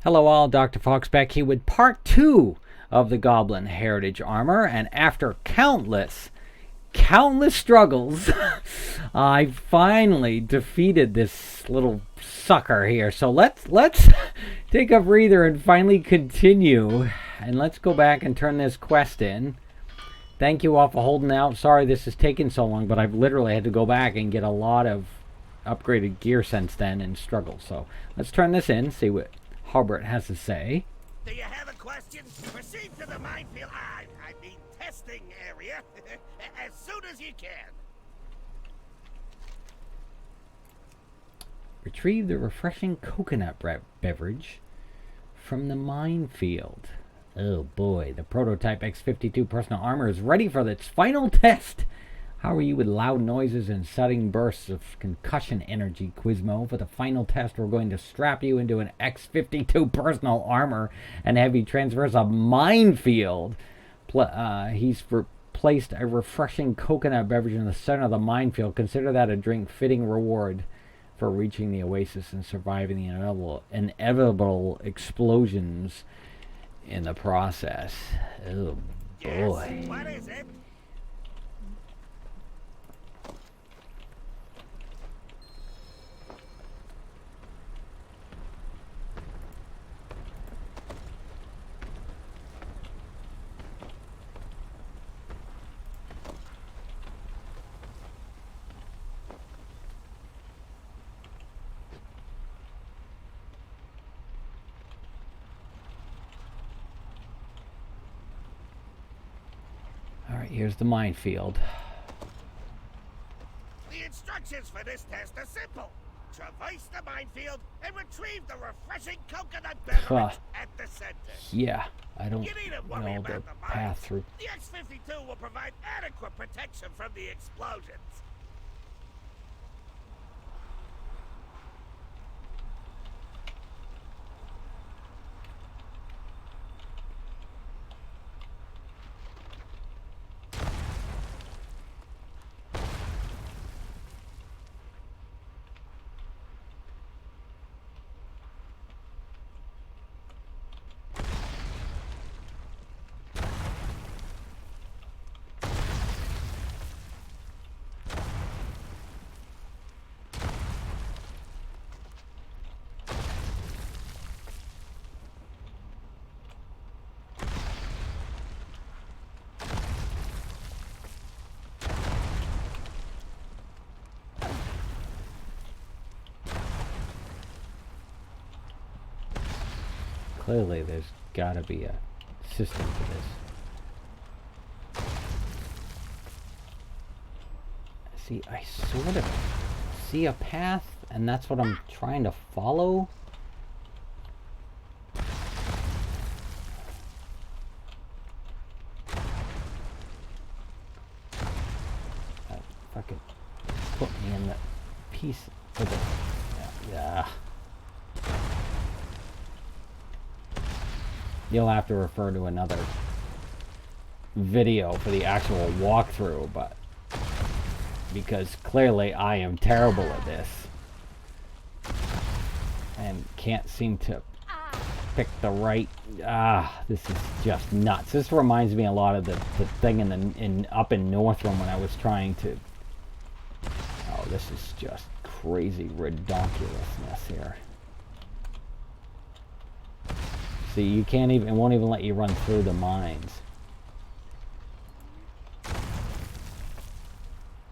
Hello all, Dr. Fox back here with part 2 of the Goblin Heritage Armor, and after countless struggles, I finally defeated this little sucker here. So let's take a breather and finally continue, and let's go back and turn this quest in. Thank you all for holding out. Sorry this has taken so long, but I've literally had to go back and get a lot of upgraded gear since then and struggle. So let's turn this in, see what Harbert has to say. Do you have a question? Proceed to the minefield. I mean testing area as soon as you can. Retrieve the refreshing coconut beverage from the minefield. Oh boy, the prototype X52 personal armor is ready for its final test. How are you with loud noises and sudden bursts of concussion energy, Quizmo? For the final test, we're going to strap you into an X52 personal armor and have you traverse a minefield. He's placed a refreshing coconut beverage in the center of the minefield. Consider that a drink fitting reward for reaching the oasis and surviving the inevitable explosions in the process. Oh boy. Yes. What is it? Alright, here's the minefield. The instructions for this test are simple. Traverse the minefield and retrieve the refreshing coconut beverage at the center. Yeah, I don't You needn't worry know about the the path mines. through. The X52 will provide adequate protection from the explosions. Clearly, there's got to be a system for this. See, I sort of see a path, and that's what I'm trying to follow. If I could put me in the piece for the... Yeah. You'll have to refer to another video for the actual walkthrough, but because clearly I am terrible at this and can't seem to pick the right. This is just nuts. This reminds me a lot of the thing up in Northrum when I was trying to. Oh, this is just crazy redonkulousness here. See, you can't even, it won't even let you run through the mines.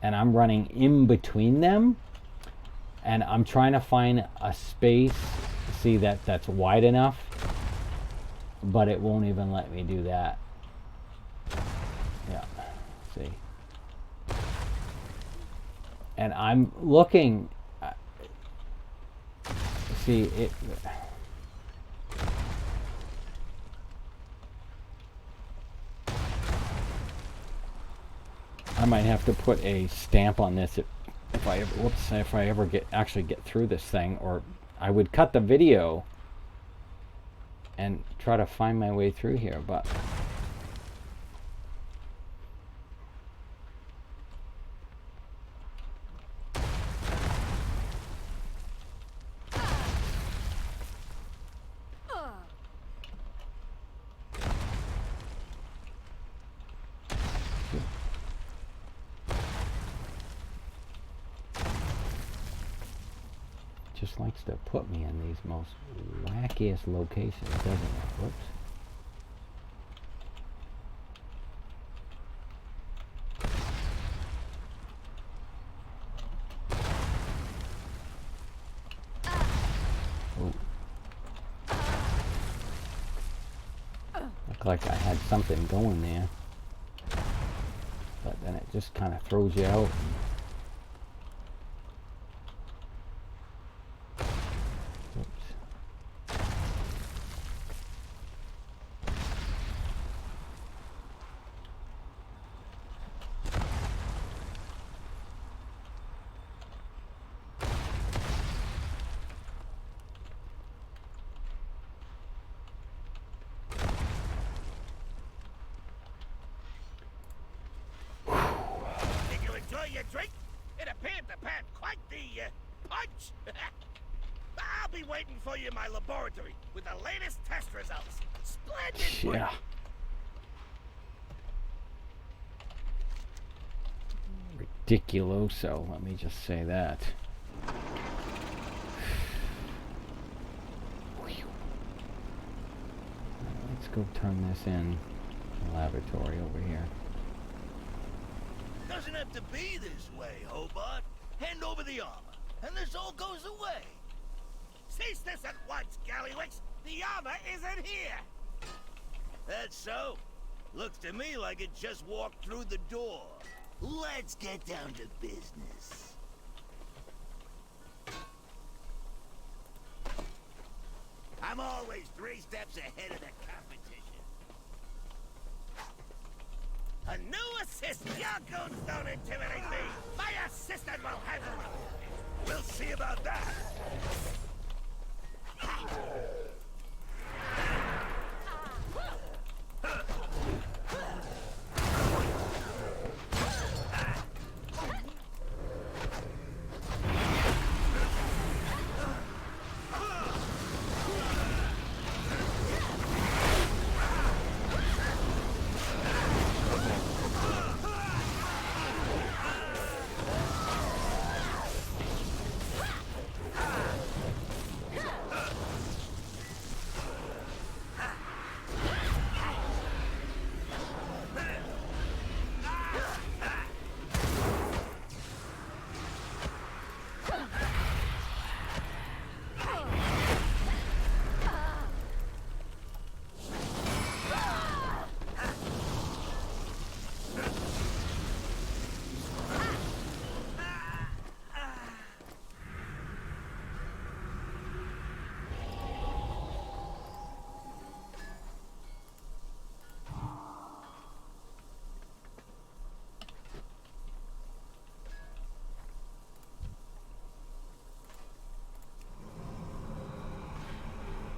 And I'm running in between them, and I'm trying to find a space, see that's wide enough, but it won't even let me do that. Yeah, see. And I'm looking, see it. I might have to put a stamp on this if I ever actually get through this thing, or I would cut the video and try to find my way through here, but just likes to put me in these most wackiest locations, doesn't it? Whoops. Looked like I had something going there, but then it just kind of throws you out. Your drink? It appeared to pack quite the punch. I'll be waiting for you in my laboratory with the latest test results. Splendid work. Yeah. Ridiculoso, let me just say that. Let's go turn this in the laboratory over here. Doesn't have to be this way, Hobart. Hand over the armor, and this all goes away. Cease this at once, Gallywix. The armor isn't here. That's so. Looks to me like it just walked through the door. Let's get down to business. I'm always 3 steps ahead of the competition. A new assistant! Your goons don't intimidate me! My assistant will handle it! We'll see about that.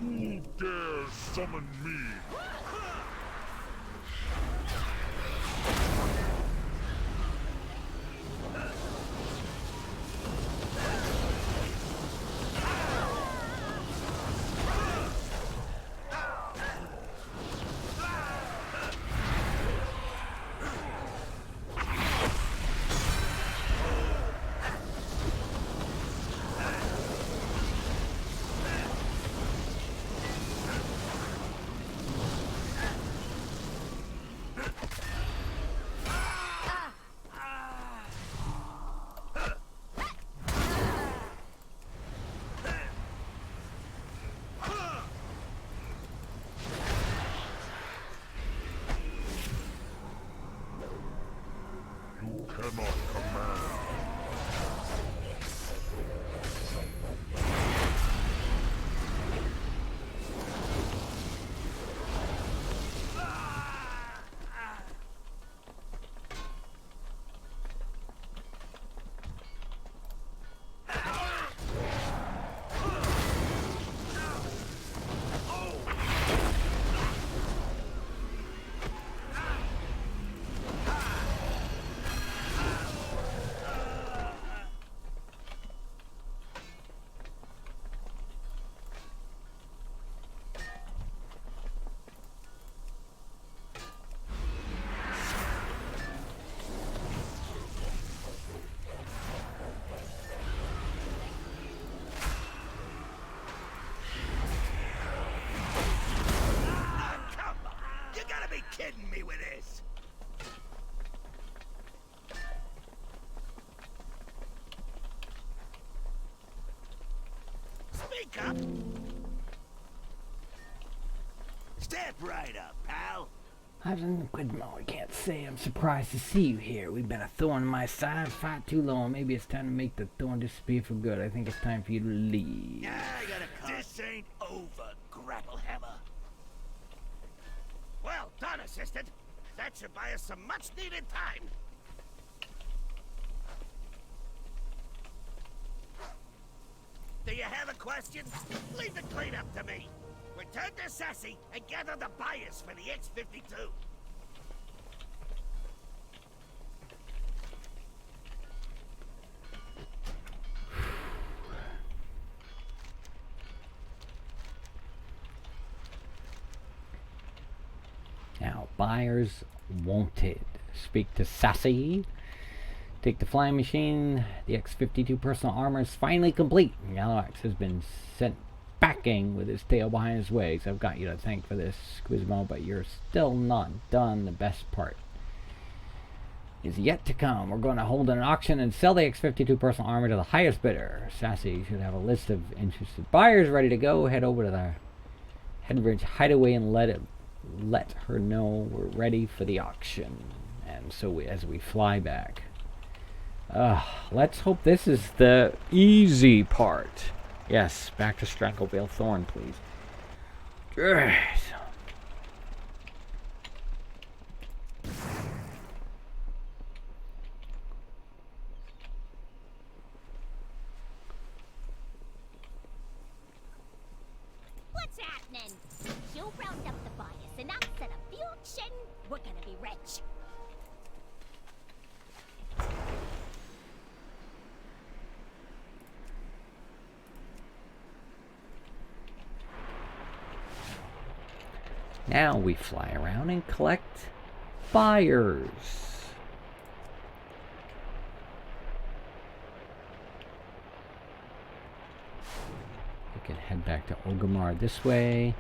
Who dares summon me? You cannot command. kidding me with this? Speak up. Step right up, pal. I can't say I'm surprised to see you here. We've been a thorn in my side far too long. Maybe it's time to make the thorn disappear for good. I think it's time for you to leave. Yeah, I got a car. This ain't over, Grapplehammer. Well done, assistant. That should buy us some much-needed time. Do you have a question? Leave the cleanup to me. Return to Sassy and gather the buyers for the X-52. Now, buyers wanted. Speak to Sassy. Take the flying machine. The X-52 personal armor is finally complete. Galax has been sent packing with his tail behind his wings. I've got you to thank for this, Squizmo, but you're still not done. The best part is yet to come. We're going to hold an auction and sell the X-52 personal armor to the highest bidder. Sassy should have a list of interested buyers ready to go. Head over to the Headbridge Hideaway and let her know we're ready for the auction. And so as we fly back, let's hope this is the easy part. Yes, back to Stranglevale Thorn, please. Yes. What's happening? You round up the buyers and I'll set up the auction. We're gonna be rich. Now we fly around and collect buyers. We can head back to Orgrimmar this way,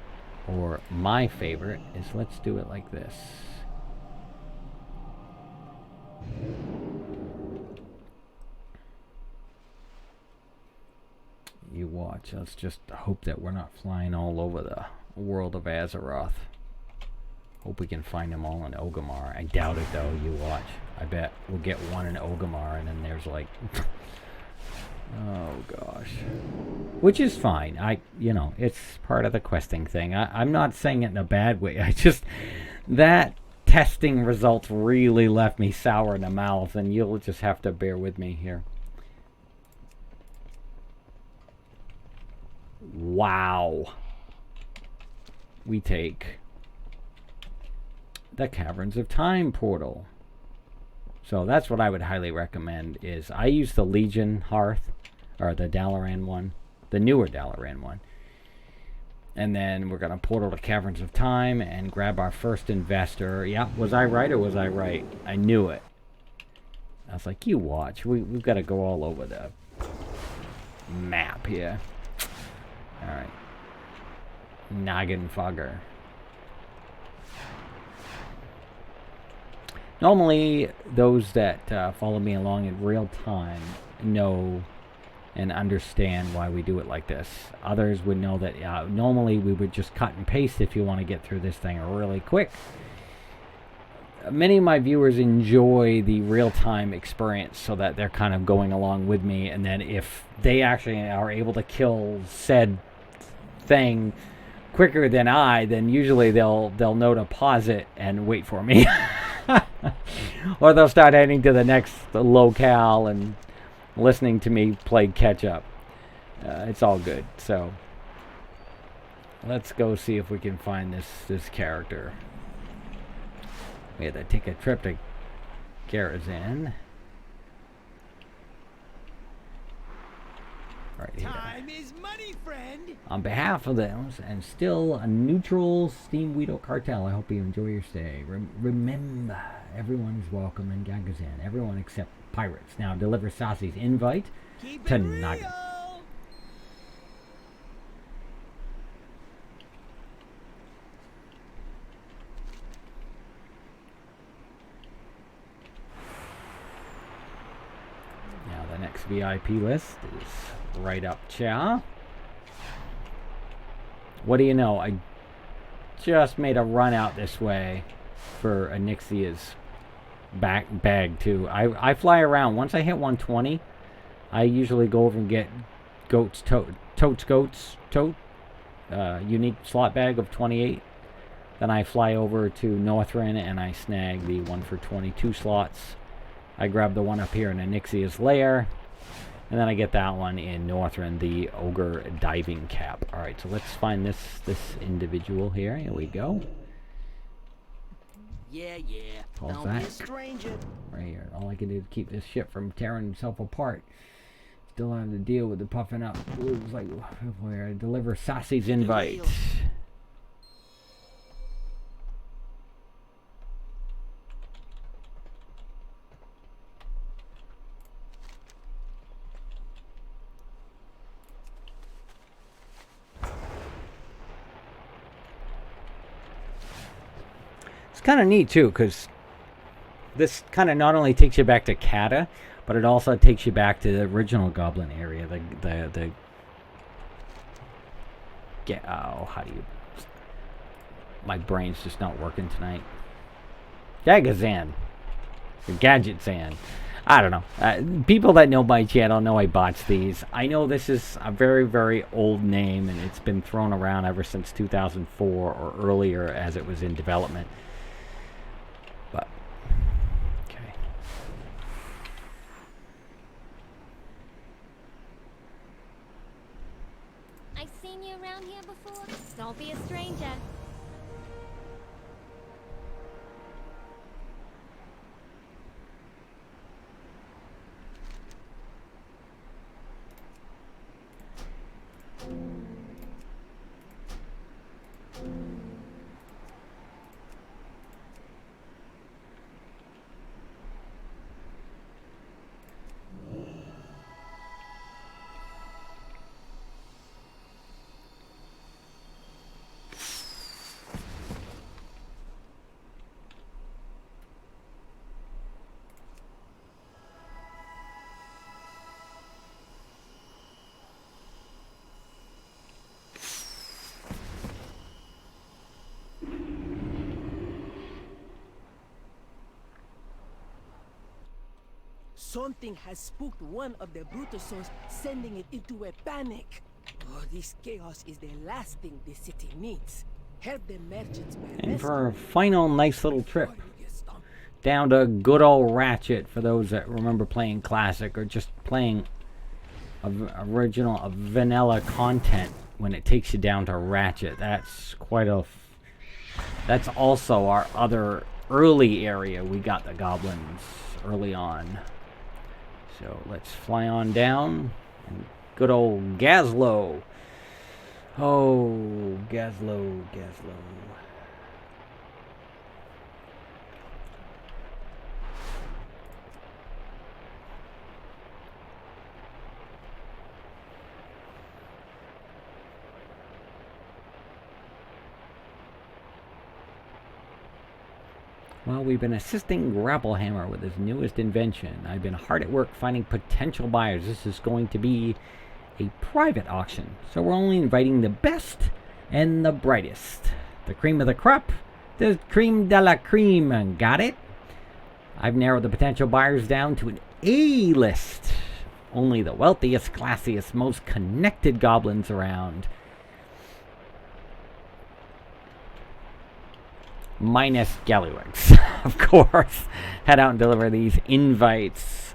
or my favorite is let's do it like this. You watch. Let's just hope that we're not flying all over the world of Azeroth. Hope we can find them all in Orgrimmar. I doubt it though. You watch. I bet we'll get one in Orgrimmar and then there's like oh gosh. Which is fine. It's part of the questing thing. I'm not saying it in a bad way. That testing results really left me sour in the mouth, and you'll just have to bear with me here. Wow. We take the Caverns of Time portal. So that's what I would highly recommend. Is I use the Legion Hearth, or the Dalaran one, the newer Dalaran one. And then we're going to portal to Caverns of Time and grab our first investor. Yeah, was I right or was I right? I knew it. I was like, you watch. We've got to go all over the map here. Alright. Noggenfogger. Normally, those that follow me along in real time know and understand why we do it like this. Others would know that normally we would just cut and paste if you want to get through this thing really quick. Many of my viewers enjoy the real-time experience so that they're kind of going along with me, and then if they actually are able to kill said thing quicker than I, then usually they'll know to pause it and wait for me. Or they'll start heading to the next locale and listening to me play catch up. It's all good. So let's go see if we can find this character. We had to take a trip to Garazan. Right here. Time is money, friend. On behalf of those and still a neutral Steam Weedle cartel, I hope you enjoy your stay. Remember, everyone is welcome in Gagazan. Everyone except pirates. Now deliver Sassy's invite to Naga. next VIP list is right up here. What do you know? I just made a run out this way for Anixia's bag too. I fly around. Once I hit 120, I usually go over and get unique slot bag of 28. Then I fly over to Northrend and I snag the one for 22 slots. I grab the one up here in Anixia's lair. And then I get that one in Northrend, the Ogre Diving Cap. Alright, so let's find this individual here. Here we go. Yeah. Pause Don't that. be a stranger. Right here. All I can do to keep this ship from tearing itself apart. Still have to deal with the puffing up. It was like where I deliver Sassy's invite. It's kind of neat too, because this kind of not only takes you back to Kata, but it also takes you back to the original Goblin area. How do you? My brain's just not working tonight. Gagazan, or Gadgetzan. I don't know. People that know my channel know I botched these. I know this is a very, very old name, and it's been thrown around ever since 2004 or earlier as it was in development. But, okay. I've seen you around here before. Don't be a stranger. Something has spooked one of the Brutusos, sending it into a panic. Oh, this chaos is the last thing the city needs. Help the merchants by And rescue for a final nice little trip before you get stumped. down to good old Ratchet, for those that remember playing Classic or just playing original vanilla content, when it takes you down to Ratchet, that's quite a that's also our other early area. We got the goblins early on. So let's fly on down. And good old Gazlo. Oh, Gazlo. Well, we've been assisting Grapplehammer with his newest invention. I've been hard at work finding potential buyers. This is going to be a private auction, so we're only inviting the best and the brightest. The cream of the crop, the cream de la cream. Got it? I've narrowed the potential buyers down to an A-list. Only the wealthiest, classiest, most connected goblins around. Minus Gallywix, of course. Head out and deliver these invites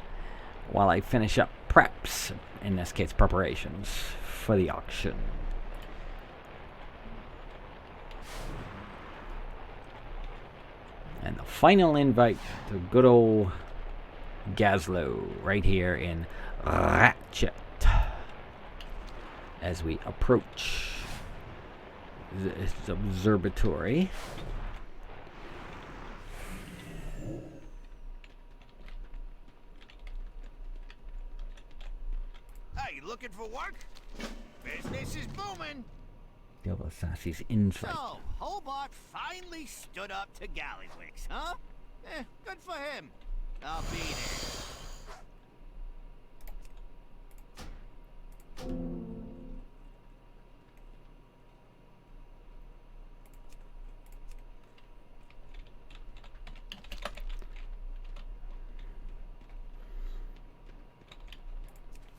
while I finish up preps, in this case preparations, for the auction. And the final invite to good old Gazlo, right here in Ratchet, as we approach this observatory. Hey, looking for work? Business is booming. Double Sassy's insight. So, Hobart finally stood up to Gallywix, huh? Good for him. I'll be there.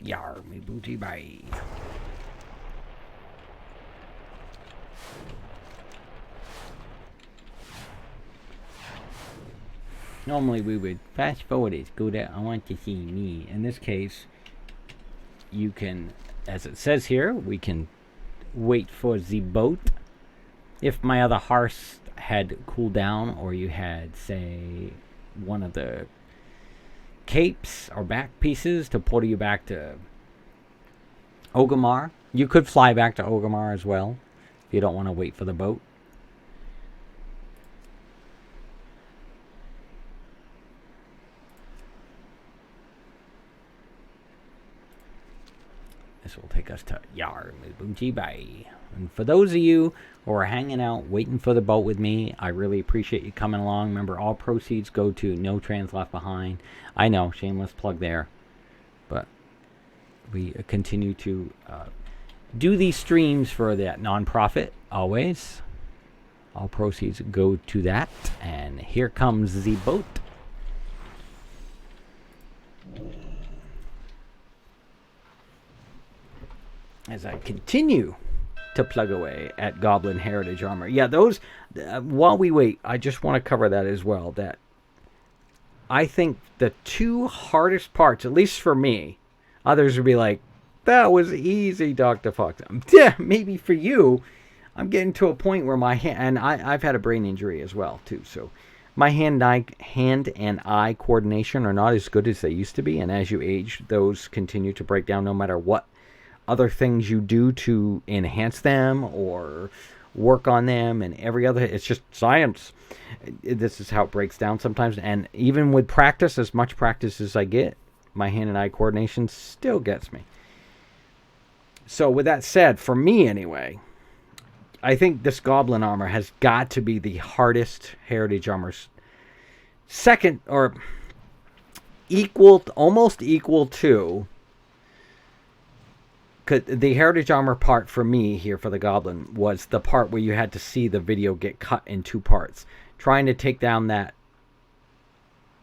Yar, me booty bye. Normally we would fast forward it, go there, I want to see me. In this case, you can, as it says here, we can wait for the boat. If my other horse had cooled down, or you had, say, one of the capes or back pieces to pull you back to Orgrimmar, you could fly back to Orgrimmar as well if you don't want to wait for the boat. This will take us to Yar Mubunji Bay. And for those of you who are hanging out, waiting for the boat with me, I really appreciate you coming along. Remember, all proceeds go to No Trans Left Behind. I know, shameless plug there. But we continue to do these streams for that nonprofit, always. All proceeds go to that. And here comes the boat. As I continue to plug away at Goblin Heritage Armor. Yeah, those, while we wait, I just want to cover that as well. That I think the two hardest parts, at least for me, others would be like, that was easy, Dr. Fox. Yeah, maybe for you, I'm getting to a point where my hand, and I've had a brain injury as well, too. So my hand and eye coordination are not as good as they used to be. And as you age, those continue to break down no matter what other things you do to enhance them or work on them, and every other, it's just science. This is how it breaks down sometimes. And even with practice, as much practice as I get, my hand and eye coordination still gets me. So with that said, for me anyway, I think this Goblin armor has got to be the hardest Heritage armors. Second, or equal, almost equal to, the Heritage Armor part for me here for the Goblin was the part where you had to see the video get cut in two parts. Trying to take down that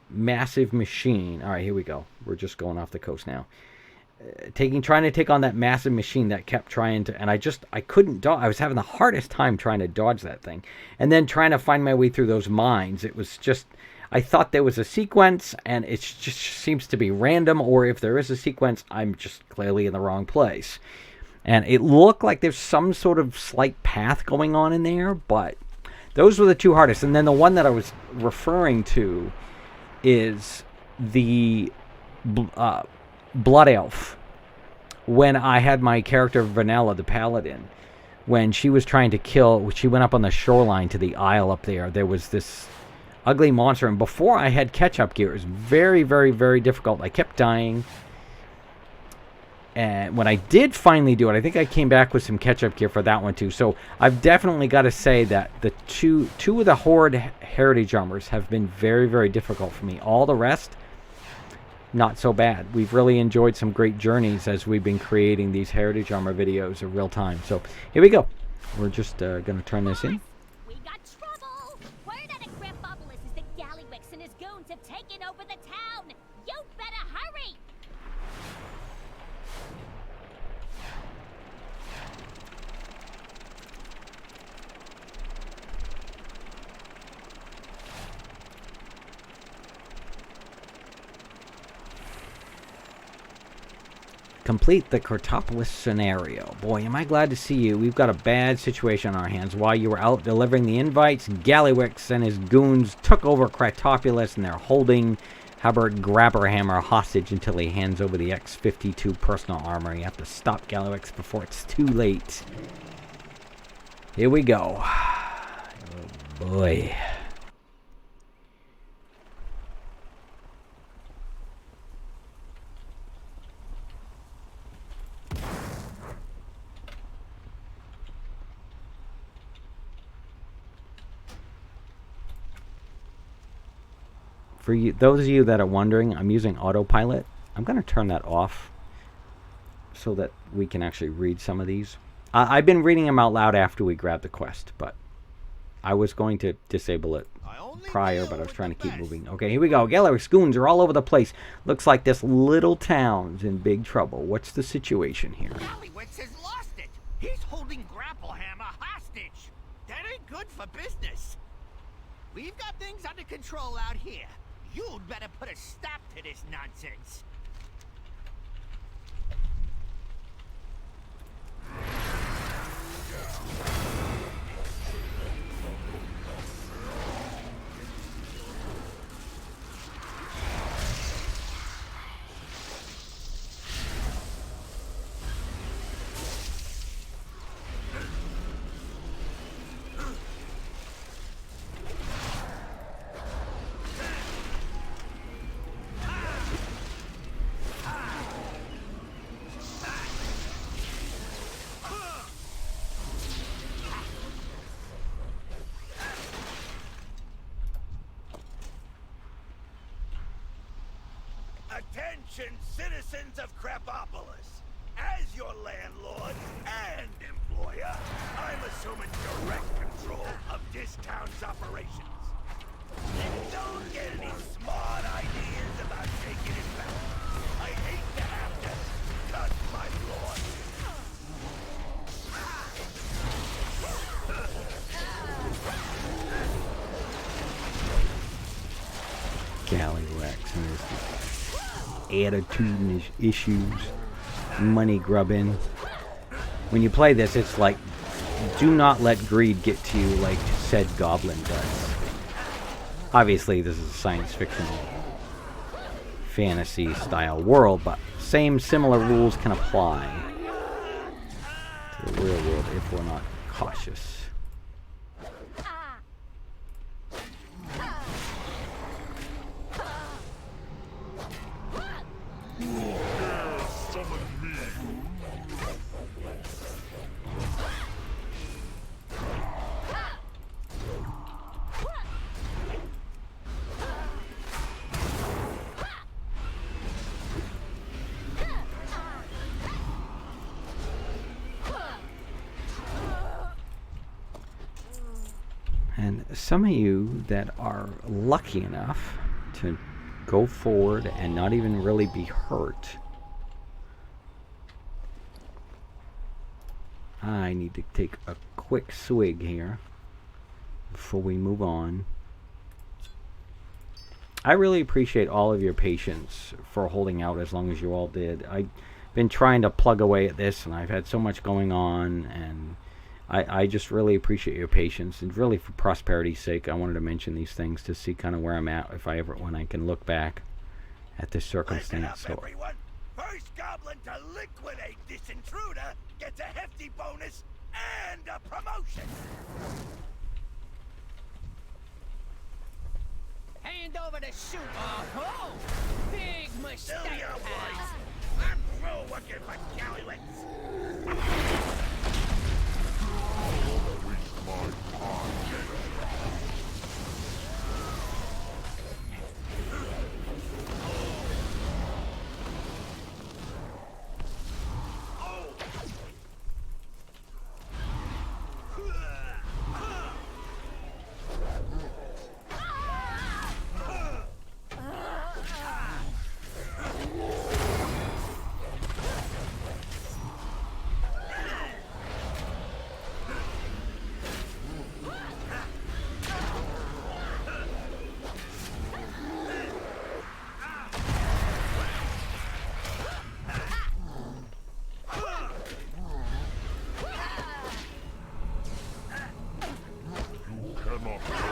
massive machine. Alright, here we go. We're just going off the coast now. Trying to take on that massive machine that kept trying to... And I couldn't dodge. I was having the hardest time trying to dodge that thing. And then trying to find my way through those mines. It was just... I thought there was a sequence, and it just seems to be random, or if there is a sequence, I'm just clearly in the wrong place. And it looked like there's some sort of slight path going on in there, but those were the two hardest. And then the one that I was referring to is the Blood Elf. When I had my character Vanilla, the Paladin, when she was trying to kill, she went up on the shoreline to the isle up there, there was this ugly monster, and before I had catch-up gear, it was very, very, very difficult. I kept dying, and when I did finally do it, I think I came back with some catch-up gear for that one too. So I've definitely got to say that the two of the Horde Heritage Armors have been very, very difficult for me. All the rest, not so bad. We've really enjoyed some great journeys as we've been creating these Heritage Armor videos in real time. So here we go. We're just going to turn this in. We got trouble! Word out of Grandbubulus is that Gallywix and his goons have taken over the town! You better hurry! Complete the Cortopolis scenario. Boy, am I glad to see you. We've got a bad situation on our hands. While you were out delivering the invites, Gallywix and his goons took over Cortopolis, and they're holding Hubbard Grabberhammer hostage until he hands over the X-52 personal armor. You have to stop Gallywix before it's too late. Here we go. Oh boy. For you, those of you that are wondering, I'm using autopilot. I'm going to turn that off so that we can actually read some of these. I've been reading them out loud after we grab the quest, but I was going to disable it I only prior, deal but I was with trying to the keep best. moving. Okay, here we go. Gallery goons are all over the place. Looks like this little town's in big trouble. What's the situation here? Gallywix has lost it. He's holding Grapplehammer hostage. That ain't good for business. We've got things under control out here. You'd better put a stop to this nonsense. Attention, citizens of Crapopolis. As your landlord and employer, I'm assuming direct control of this town's operations. And don't get any smart ideas about taking it back. I hate to have to cut my lord. Gallywax and his attitude issues, money grubbing. When you play this, it's like, do not let greed get to you like said goblin does. Obviously, this is a science fiction fantasy style world, but similar rules can apply to the real world if we're not cautious. Summon me. And some of you that are lucky enough to go forward and not even really be hurt, I need to take a quick swig here before we move on. I really appreciate all of your patience for holding out as long as you all did. I've been trying to plug away at this, and I've had so much going on, and I just really appreciate your patience. And really, for prosperity's sake, I wanted to mention these things to see kind of where I'm at when I can look back at this Listen up, circumstance. So, everyone. First goblin to liquidate this intruder gets a hefty bonus and a promotion. Hand over the shoot. Oh, big Still mistake, your pal. voice. I'm through working for Gallywix. Cannot command.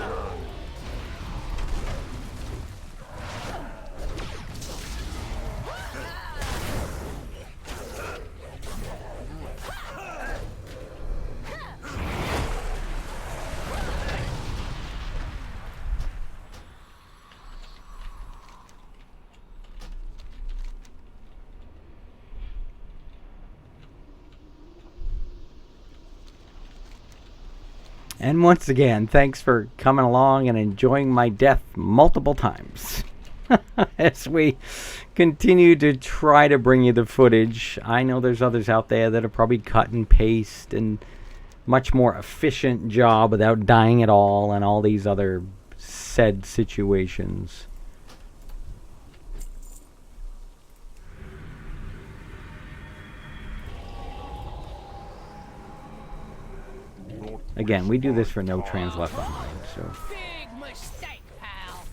and once again, thanks for coming along and enjoying my death multiple times. As we continue to try to bring you the footage, I know there's others out there that are probably cut and paste and much more efficient job without dying at all and all these other said situations. Again, we do this for no trans left behind, so. Big mistake, pal.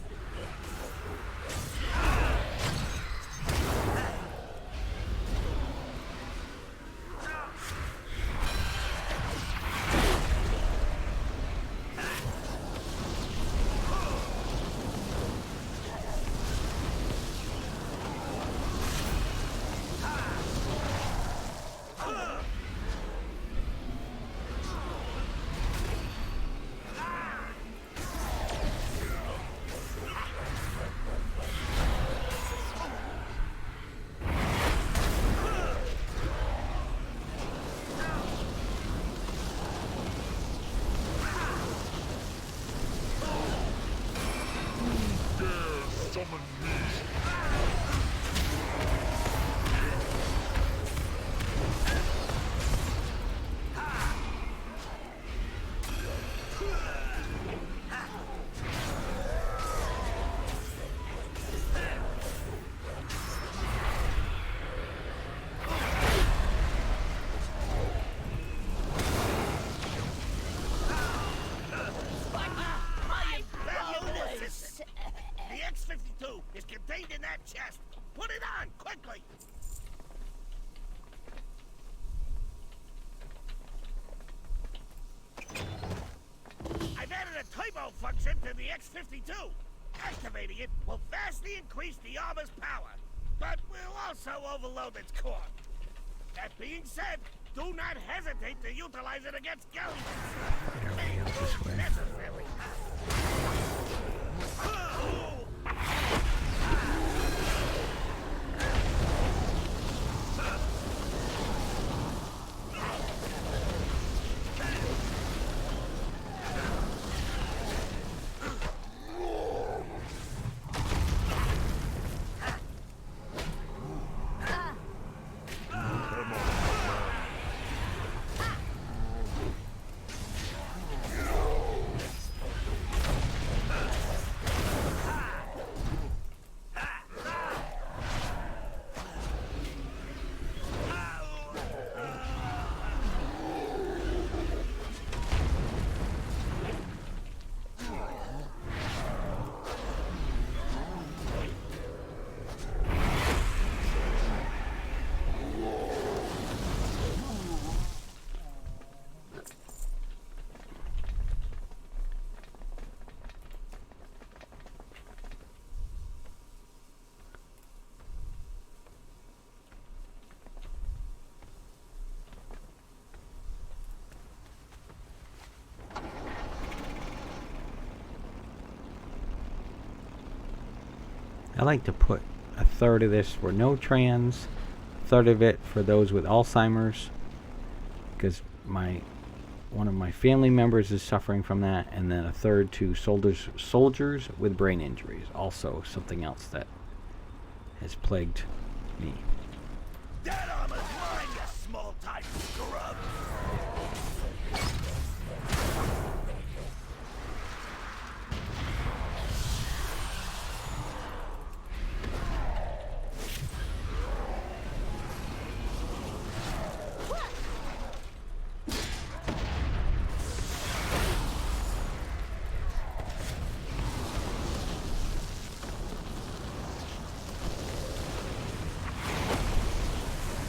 The X-52 is contained in that chest. Put it on, quickly! I've added a turbo function to the X-52. Activating it will vastly increase the armor's power, but will also overload its core. That being said, do not hesitate to utilize it against galleys. This way. Necessary. I like to put a third of this for no trans, a third of it for those with Alzheimer's, because one of my family members is suffering from that, and then a third to soldiers with brain injuries, also something else that has plagued me. That armor's mine, you small-time scrub!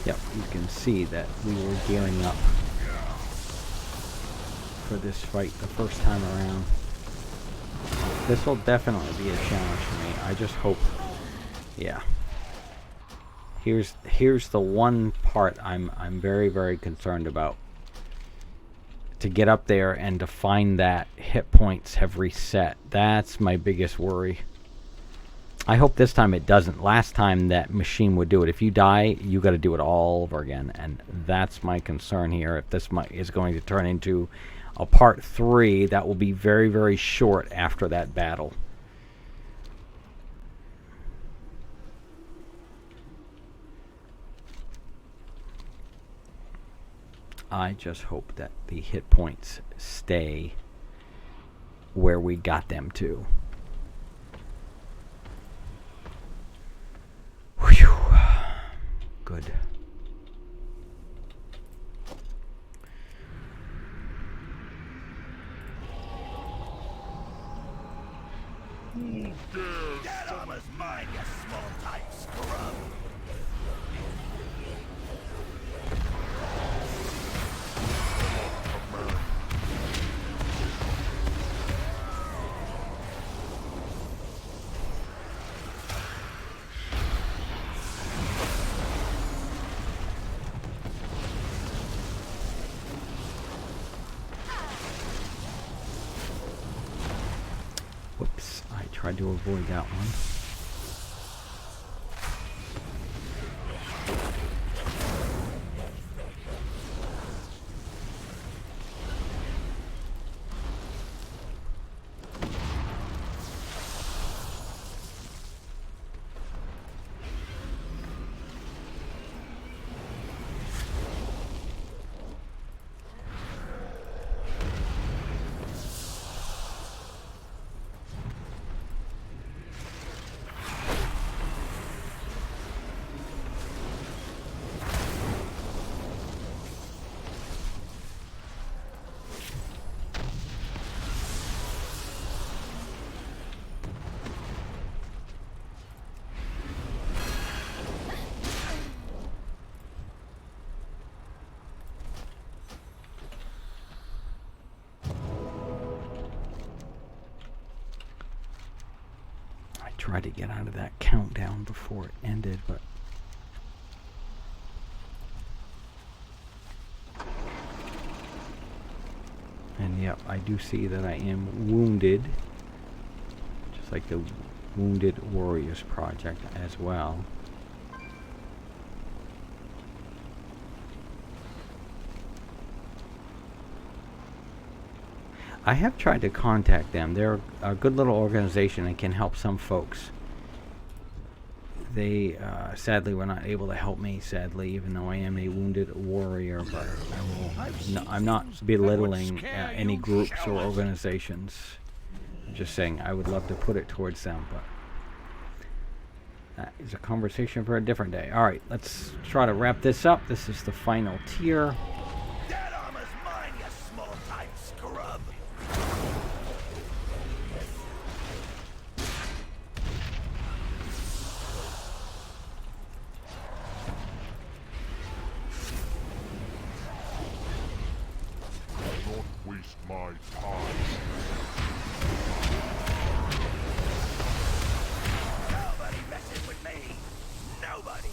Yep, you can see that we were gearing up for this fight the first time around. This will definitely be a challenge for me. I just hope, yeah. Here's the one part I'm very, very concerned about. To get up there and to find that hit points have reset. That's my biggest worry. I hope this time it doesn't. Last time that machine would do it. If you die, you got to do it all over again, and that's my concern here. If this is going to turn into a part 3, that will be very, very short after that battle. I just hope that the hit points stay where we got them to. Whew. Good. That armor's mine, you small-time scrub! Whoops, I tried to avoid that one. Tried to get out of that countdown before it ended, but and yep, I do see that I am wounded, just like the Wounded Warriors Project as well. I have tried to contact them. They're a good little organization and can help some folks. They sadly were not able to help me, sadly, even though I am a wounded warrior. But I'm not belittling any groups or organizations. I'm just saying I would love to put it towards them, but that is a conversation for a different day. All right, let's try to wrap this up. This is the final tier. That armor's mine, you small-time scrub! Don't waste my time. Nobody messes with me! Nobody!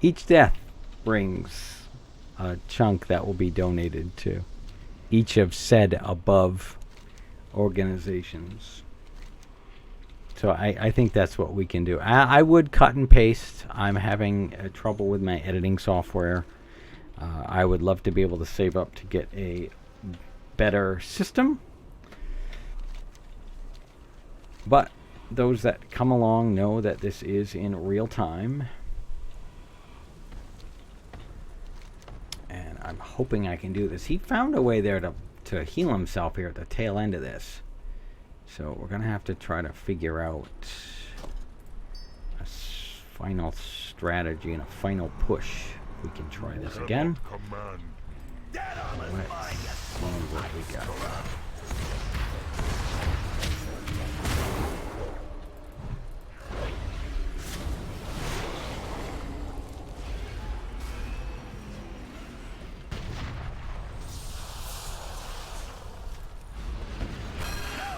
Each death brings a chunk that will be donated to each of said above organizations. So I think that's what we can do. I would cut and paste. I'm having trouble with my editing software. I would love to be able to save up to get a better system. But those that come along know that this is in real time. And I'm hoping I can do this. He found a way there to heal himself here at the tail end of this. So we're going to have to try to figure out a final strategy and a final push. We can try this again. Command. That armor's Let's mine, you see what we got.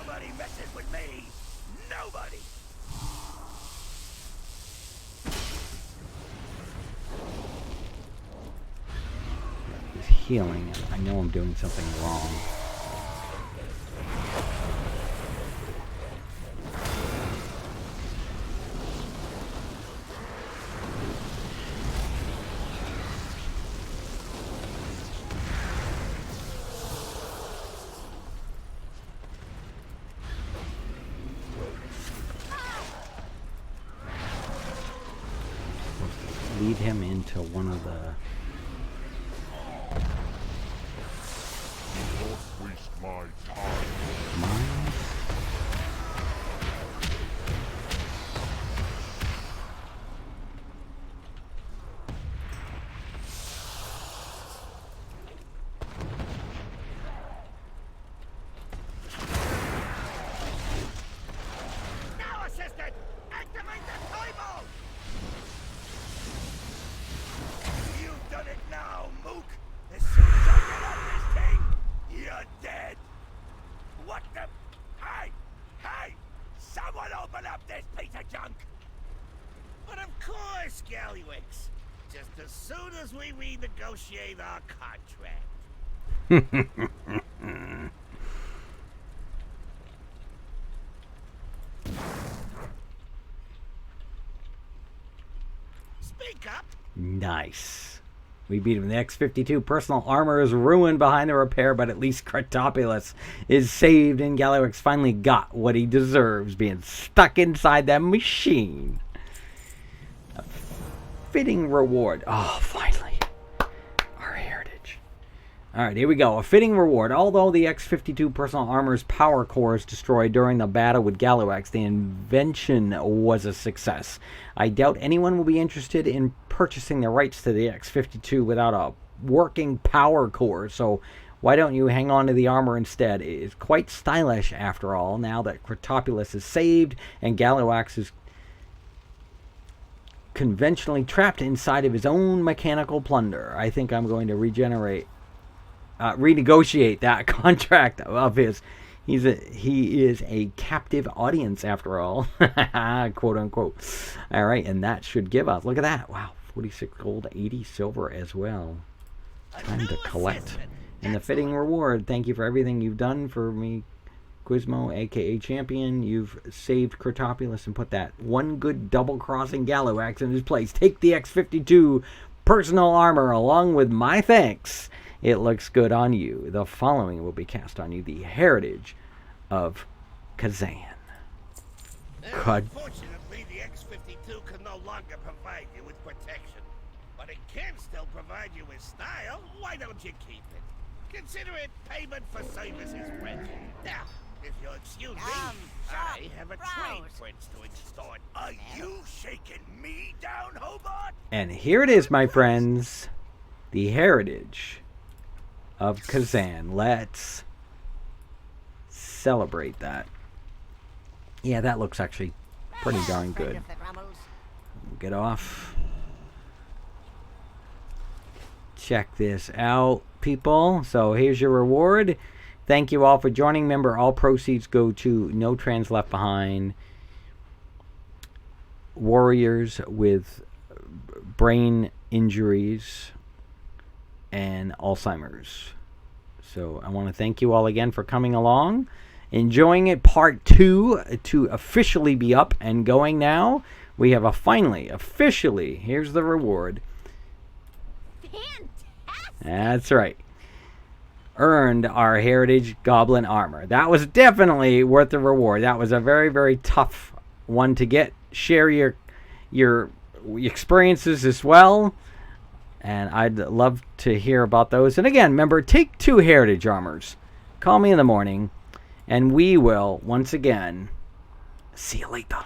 Nobody messes with me! healing. I know I'm doing something wrong. Lead him into one of the... Don't waste my time. mines. Now, assistant! Activate the table! You've done it now, Mook! As soon as I get out of this thing, you're dead! What the... Hey! Hey! Someone open up this piece of junk! But of course, Gallywix! Just as soon as we renegotiate our contract. Speak up! Nice. We beat him. The X-52 personal armor is ruined behind the repair, but at least Kratopoulos is saved, and Gallywix finally got what he deserves, being stuck inside that machine. A fitting reward. Oh, finally. Our heritage. Alright, here we go. A fitting reward. Although the X-52 personal armor's power core is destroyed during the battle with Gallywix, the invention was a success. I doubt anyone will be interested in purchasing the rights to the X-52 without a working power core, so why don't you hang on to the armor instead? It is quite stylish, after all, now that Kratopoulos is saved and Gallywix is conventionally trapped inside of his own mechanical plunder. I think I'm going to renegotiate that contract of his. He is a captive audience, after all, quote unquote. All right, and that should give us, look at that, wow, 46 gold, 80 silver as well. Time to collect. And the fitting reward, thank you for everything you've done for me, Quizmo, aka Champion. You've saved Kratopoulos and put that one good double-crossing Gallywix in his place. Take the X-52 personal armor along with my thanks. It looks good on you. The following will be cast on you. The heritage of Kazan. Unfortunately, the X-52 can no longer provide you with protection. But it can still provide you with style. Why don't you keep it? Consider it payment for services rendered. Now, if you'll excuse me, I have a trade prince to extort. Are you shaking me down, Hobart? And here it is, my friends. The heritage of Kazan. Let's celebrate that. Yeah, that looks actually pretty darn good. We'll get off. Check this out, people. So here's your reward. Thank you all for joining. Remember, all proceeds go to No Trans Left Behind, warriors with brain injuries, and Alzheimer's. So I want to thank you all again for coming along, enjoying it. Part 2 to officially be up and going now. We have officially, here's the reward. Fantastic! That's right. Earned our Heritage Goblin Armor. That was definitely worth the reward. That was a very, very tough one to get. Share your experiences as well. And I'd love to hear about those. And again, remember, take 2 Heritage Armors. Call me in the morning. And we will, once again, see you later.